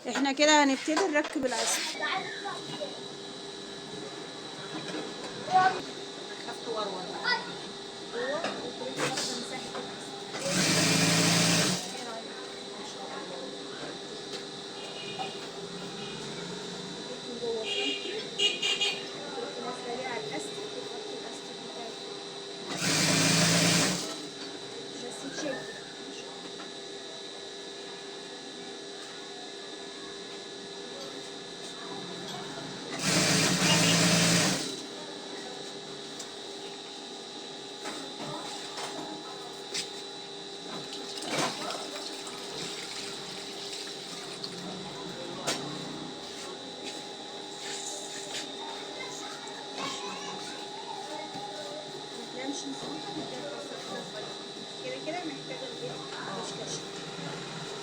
احنا كده هنبتدي نركب العسل. خدت ورور كده كده محتاجه البيت مش كشف.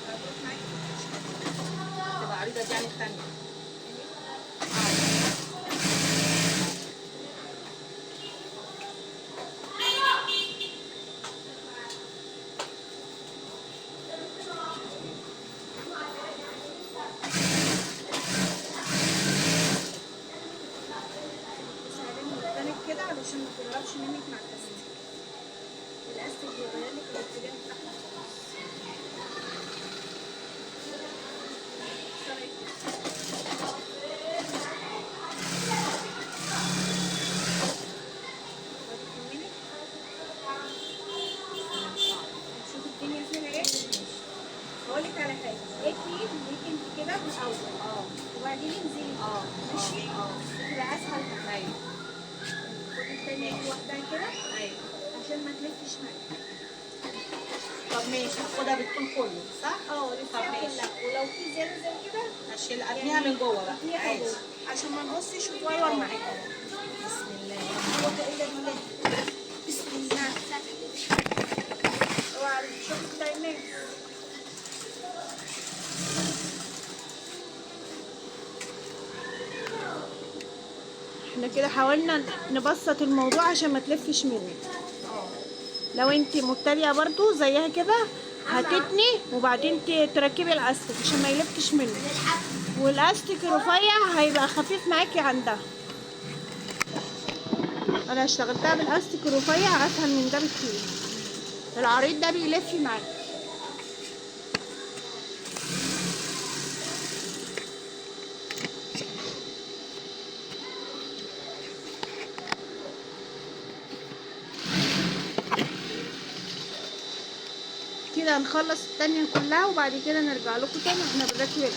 هروح معاكي في الكشف. تبقى عريضه دي عن الثانيه. كده علشان ما تضربش منك مع الاستيك. الاستيك بيغير لك الاتجاه بتاعها خالص. شوف الدنيا فيها ايه. هقول لك على حاجه، اكلي ليكي انت كده من الاول وبعدين انزلي ماشي تبقى اسهل معاكي. ايوه خدي التانية لوحدها كده ايوه. عشان ما تلفش معاكي. طب ماشي، هاخدها بالطول كله صح؟ لفيها كلها، ولو في زياده زي كده اشيل ارميها من جوه بقى ارميها عادي. جوه عشان ما نبصش وتورور معاكي. بسم الله. لا قوة الا بالله. بسم الله. اوعى الشغل بتاع الناس. احنا كده حاولنا نبسط الموضوع عشان ما تلفش منك. لو انت مبتدئه برضو زيها كده هتتني وبعدين تركبي الاستك عشان ما يلفش منك، والاستك رفيع هيبقى خفيف معاكي عندها. انا اشتغلتها بالاستك الرفيع اسهل من ده بكتير. العريض ده بيلف معاكي. كده هنخلص التانية كلها وبعد كده نرجع لكم تاني احنا بنركب